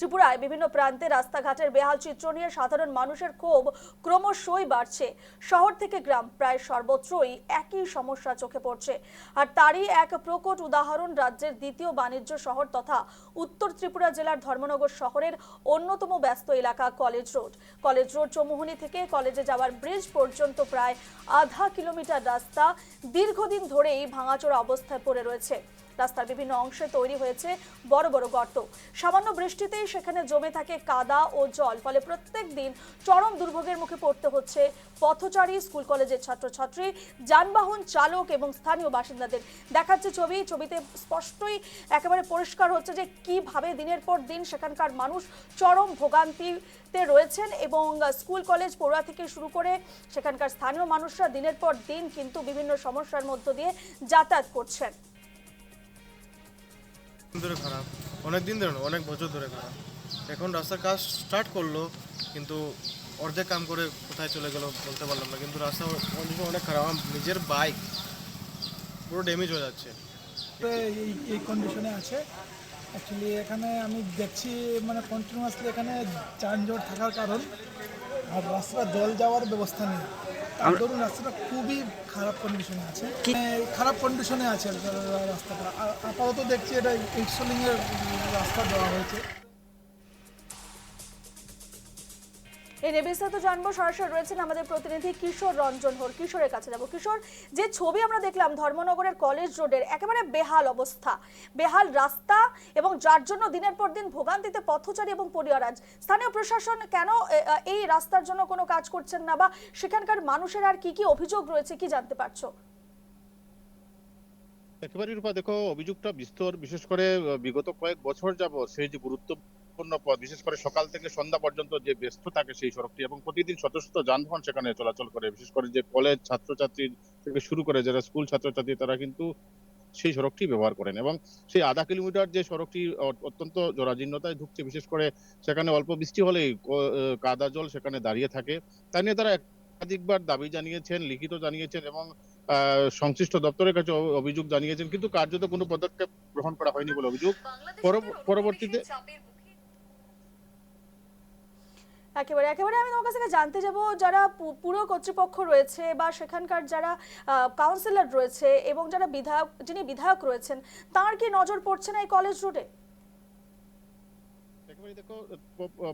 ত্রিপুরায় বিভিন্ন প্রান্তে রাস্তাঘাটের বেহাল চিত্র নিয়ে সাধারণ মানুষের ক্ষোভ ক্রমশই বাড়ছে। শহর থেকে গ্রাম প্রায় সর্বত্রই একই সমস্যা চোখে পড়ছে। আর তারই এক প্রকট উদাহরণ রাজ্যের দ্বিতীয় বাণিজ্য শহর তথা উত্তর ত্রিপুরা জেলার ধর্মনগর শহরের অন্যতম ব্যস্ত এলাকা college road. College road Chowmuhani থেকে কলেজে যাওয়ার ব্রিজ পর্যন্ত প্রায় আধা কিলোমিটার রাস্তা দীর্ঘদিন ধরেই ভাঙাচোরা অবস্থায় পড়ে রয়েছে। রাস্তার বিভিন্ন অংশে তৈরি হয়েছে বড় বড় গর্ত। সামান্য বৃষ্টিতেই সেখানে জমে থাকে কাদা ও জল, ফলে প্রত্যেক দিন চরম দুর্ভোগের মুখে পড়তে হচ্ছে পথচারী, স্কুল কলেজের ছাত্রছাত্রী, যানবাহন চালক এবং স্থানীয় বাসিন্দাদের। দেখাচ্ছে ছবিতে স্পষ্টই একেবারে পরিষ্কার হচ্ছে যে কিভাবে দিনের পর দিন সেখানকার মানুষ চরম ভোগান্তিতে রয়েছেন এবং স্কুল কলেজ পড়ুয়া থেকে শুরু করে সেখানকার স্থানীয় মানুষরা দিনের পর দিন কিন্তু বিভিন্ন সমস্যার মধ্য দিয়ে যাতায়াত করছেন। ধরে খারাপ, অনেক দিন ধরে, অনেক বছর ধরে খারাপ। এখন রাস্তার কাজ স্টার্ট করলো, কিন্তু অর্ধেক কাম করে কোথায় চলে গেল বলতে পারলাম না। কিন্তু রাস্তা কন্ডিশন অনেক খারাপ, আমার নিজের বাইক পুরো ড্যামেজ হয়ে যাচ্ছে। এই কন্ডিশনে আছে। অ্যাকচুয়ালি এখানে আমি দেখছি মানে কন্টিনিউয়াসলি এখানে যানজট থাকার কারণ, আর রাস্তাটা জল যাওয়ার ব্যবস্থা নেই। তার ধরুন রাস্তাটা খুবই খারাপ কন্ডিশনে আছে, খারাপ কন্ডিশনে আছে রাস্তাটা। আপাতত দেখছি এটা ইটসোলিংয়ের রাস্তা দেওয়া হয়েছে। এই নিয়ে বিস্তারিত জানবো, সরাসরি রয়েছেন আমাদের প্রতিনিধি কিশোর রঞ্জন হোর। কিশোরের কাছে যাব। কিশোর, যে ছবি আমরা দেখলাম ধর্মনগরের কলেজ রোডের, একেবারে বেহাল অবস্থা, বেহাল রাস্তা, এবং যার জন্য দিনের পর দিন ভোগান্তিতে পথচারী এবং পরিয়ারাজ। স্থানীয় প্রশাসন কেন এই রাস্তার জন্য কোনো কাজ করছেন না, বা সেখানকার মানুষের আর কি কি অভিযোগ রয়েছে, কি জানতে পারছো? একেবারে রূপা, দেখো অভিযোগটা বিস্তর। বিশেষ করে বিগত কয়েক বছর যাবত সেই যে গুরুত্বপূর্ণ পথ, বিশেষ করে সকাল থেকে সন্ধ্যা পর্যন্ত যে ব্যস্ত থাকে সেই সড়কটি, এবং প্রতিদিন শত শত যানবাহন সেখানে চলাচল করে। বিশেষ করে যে কলেজ ছাত্রছাত্রী থেকে শুরু করে যারা স্কুল ছাত্রছাত্রী, তারা কিন্তু সেই সড়কটি ব্যবহার করেন। এবং সেই আধা কিলোমিটার যে সড়কটি অত্যন্ত জরাজীর্ণতায় ঢুকছে। বিশেষ করে সেখানে অল্প বৃষ্টি হলেই কাদা জল সেখানে দাঁড়িয়ে থাকে। তা নিয়ে তারা একাধিকবার দাবি জানিয়েছেন, লিখিত জানিয়েছেন, এবং সংশ্লিষ্ট দপ্তরের কাছে অভিযোগ জানিয়েছেন, কিন্তু কার্যত কোনো পদক্ষেপ গ্রহণ করা হয়নি বলে অভিযোগ। পরবর্তীতে একেবারে একেবারে আমি তোমার কাছ থেকে জানতে যাব, যারা পুরো কর্তৃপক্ষ রয়েছে বা সেখানকার যারা কাউন্সিলর রয়েছে এবং যারা যিনি বিধায়ক রয়েছেন, তার কি নজর পড়ছে না এই কলেজ রোডে? একেবারে দেখো,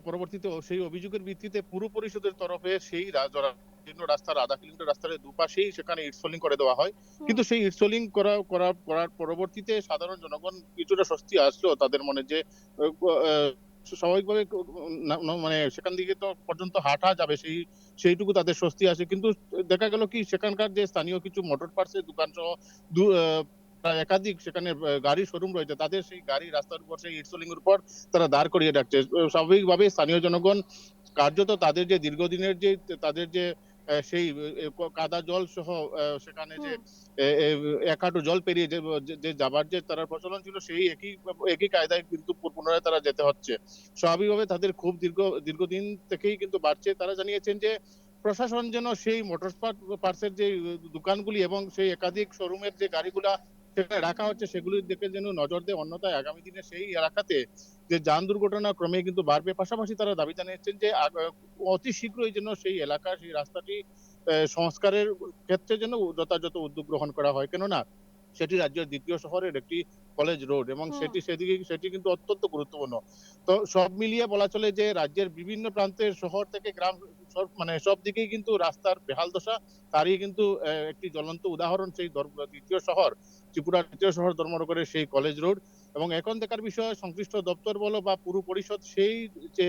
পরবর্তীতে সেই অভিযোগের ভিত্তিতে পুর পরিষদের তরফে সেই রাস্তার আধা কিলোমিটার রাস্তার দুপাশেই সেখানে ইটসোলিং করে দেওয়া হয়। কিন্তু সেই ইটসোলিং করার পরবর্তীতে সাধারণ জনগণ কিছুটা স্বস্তি আসলো তাদের মনে, যে স্বাভাবিকভাবে মানে সেখান দিকে তো পর্যন্ত হাঁটা যাবে, সেইটুকু তাদের স্বস্তি আসে। কিন্তু দেখা গেল কি, সেখানকার যে স্থানীয় কিছু মোটর পার্টসের দোকান সহ একাধিক সেখানে গাড়ি শোরুম রয়েছে, তাদের সেই গাড়ি রাস্তার উপর, সেই ইটসোলিং এর উপর তারা দাঁড় করিয়ে রাখছে। স্বাভাবিকভাবে স্থানীয় জনগণ কার্যত তাদের যে দীর্ঘদিনের যে তাদের যে সেই কাদা জল সহ সেখানে যে এক হাঁটু জল পেরিয়ে যে যাবার যে তার প্রচলন ছিল, সেই একই কায়দায় কিন্তু পুনরায় তারা যেতে হচ্ছে। স্বাভাবিকভাবে তাদের খুব দীর্ঘদিন থেকেই কিন্তু বাড়ছে। তারা জানিয়েছেন যে প্রশাসন যেন সেই মোটর পার্টসের যে দোকানগুলি এবং সেই একাধিক শোরুমের যে গাড়িগুলা সেখানে রাখা হচ্ছে, সেগুলির দিকে যেন নজর দেয়। অন্যথায় আগামী দিনে সেই এলাকাতে যে যান দুর্ঘটনা ক্রমে কিন্তু বাড়বে। পাশাপাশি তারা দাবি জানিয়েছেন যে অতি শীঘ্রই যেন সেই এলাকা, সেই রাস্তাটি সংস্কারের ক্ষেত্রে যেন যথাযথ উদ্যোগ গ্রহণ করা হয়। কেননা সেটি রাজ্যের দ্বিতীয় শহরের একটি কলেজ রোড, এবং সেটি কিন্তু অত্যন্ত গুরুত্বপূর্ণ। তো সব মিলিয়ে বলা চলে যে রাজ্যের বিভিন্ন প্রান্তের, শহর থেকে গ্রাম, মানে সব দিকেই কিন্তু রাস্তার বেহাল দশা। তারই কিন্তু একটি জ্বলন্ত উদাহরণ সেই দ্বিতীয় শহর, ত্রিপুরার দ্বিতীয় শহর ধর্মনগরের সেই কলেজ রোড। এবং এখন দেখার বিষয়, সংশ্লিষ্ট দপ্তর বলো বা পুর পরিষদ সেই যে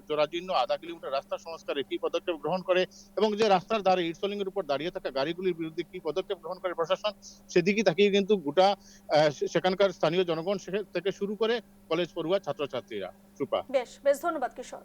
জরাজীর্ণ আধা কিলোমিটার রাস্তা সংস্কারে কি পদক্ষেপ গ্রহণ করে, এবং যে রাস্তার ধারে ইটসোলিং এর উপর দাঁড়িয়ে থাকা গাড়িগুলির বিরুদ্ধে কি পদক্ষেপ গ্রহণ করে প্রশাসন, সেদিকে তাকিয়ে কিন্তু গোটা সেখানকার স্থানীয় জনগণ থেকে শুরু করে কলেজ পড়ুয়া ছাত্রছাত্রীরা। সুপা, বেশ বেশ, ধন্যবাদ কিশোর।